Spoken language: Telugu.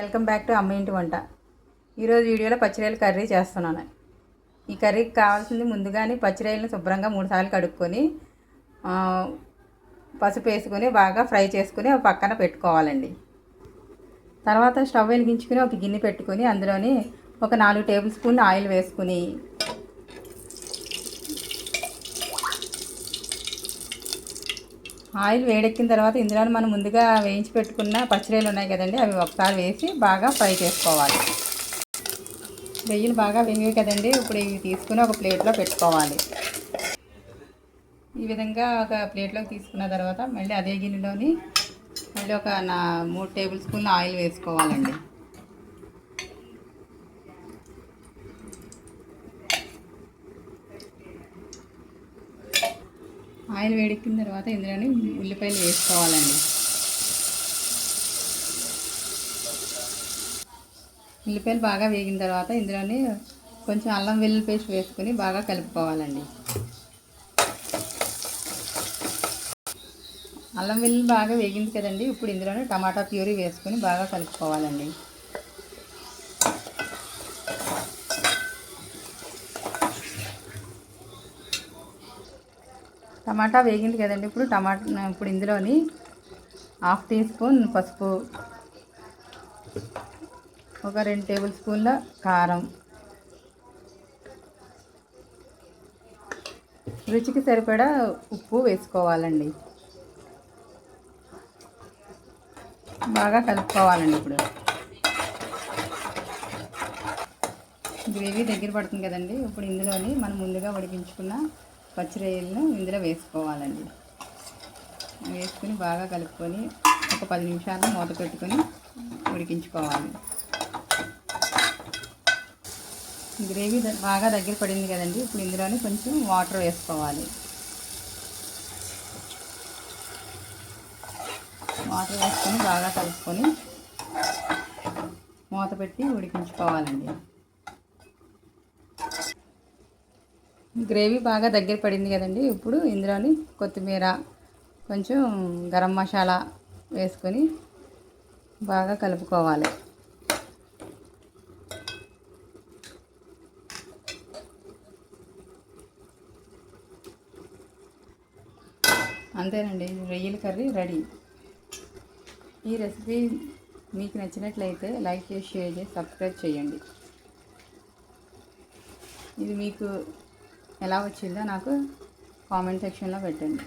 వెల్కమ్ బ్యాక్ టు అమ్మ ఇంటి వంట. ఈరోజు వీడియోలో పచ్చిరొయ్యల కర్రీ చేస్తున్నాను. ఈ కర్రీకి కావాల్సింది ముందుగానే పచ్చిరొయ్యలను శుభ్రంగా 3 సార్లు కడుక్కొని పసుపు వేసుకొని బాగా ఫ్రై చేసుకొని పక్కన పెట్టుకోవాలండి. తర్వాత స్టవ్ వెలిగించుకొని ఒక గిన్నె పెట్టుకొని అందులోని ఒక 4 టేబుల్ స్పూన్ ఆయిల్ వేసుకుని ఆయిల్ వేడెక్కిన తర్వాత ఇందులో మనం ముందుగా వేయించి పెట్టుకున్న పచ్చిరొయ్యలు ఉన్నాయి కదండి, అవి ఒకసారి వేసి బాగా ఫ్రై చేసుకోవాలి. రొయ్యలు బాగా వేగినాయి కదండి, ఇప్పుడు ఇవి తీసుకుని ఒక ప్లేట్లో పెట్టుకోవాలి. ఈ విధంగా ఒక ప్లేట్లోకి తీసుకున్న తర్వాత మళ్ళీ అదే గిన్నెలోని మళ్ళీ ఒక 3 టేబుల్ స్పూన్ల ఆయిల్ వేసుకోవాలండి. ఆయిల్ వేడెక్కిన తర్వాత ఇందులోని ఉల్లిపాయలు వేసుకోవాలండి. ఉల్లిపాయలు బాగా వేగిన తర్వాత ఇందులోని కొంచెం అల్లం వెల్లుల్లి పేస్ట్ వేసుకొని బాగా కలుపుకోవాలండి. అల్లం వెల్లుల్లి బాగా వేగింది కదండి, ఇప్పుడు ఇందులోనే టమాటా ప్యూరీ వేసుకొని బాగా కలుపుకోవాలండి. టమాటా వేగింది కదండి, ఇప్పుడు ఇందులోని 1/2 టీ స్పూన్ పసుపు, ఒక 2 టేబుల్ స్పూన్ల కారం, రుచికి సరిపడా ఉప్పు వేసుకోవాలండి. బాగా కలుపుకోవాలండి. ఇప్పుడు గ్రేవీ దగ్గర పడుతుంది కదండి, ఇప్పుడు ఇందులోని మనం ముందుగా ఉడికించుకున్న పచ్చిరొయ్యలను ఇందులో వేసుకోవాలండి. వేసుకుని బాగా కలుపుకొని ఒక 10 నిమిషాలు మూత పెట్టుకొని ఉడికించుకోవాలి. గ్రేవీ బాగా దగ్గర పడింది కదండి, ఇప్పుడు ఇందులోని కొంచెం వాటర్ వేసుకోవాలి. వాటర్ వేసుకొని బాగా కలుపుకొని మూత పెట్టి ఉడికించుకోవాలండి. గ్రేవీ బాగా దగ్గర పడింది కదండి, ఇప్పుడు ఇందులోని కొత్తిమీర, కొంచెం గరం మసాలా వేసుకొని బాగా కలుపుకోవాలి. అంతేనండి, రొయ్యల కర్రీ రెడీ. ఈ రెసిపీ మీకు నచ్చినట్లయితే లైక్ చేసి, షేర్ చేసి, సబ్స్క్రైబ్ చేయండి. ఇది మీకు ఎలా వచ్చిందో నాకు కామెంట్ సెక్షన్లో పెట్టండి.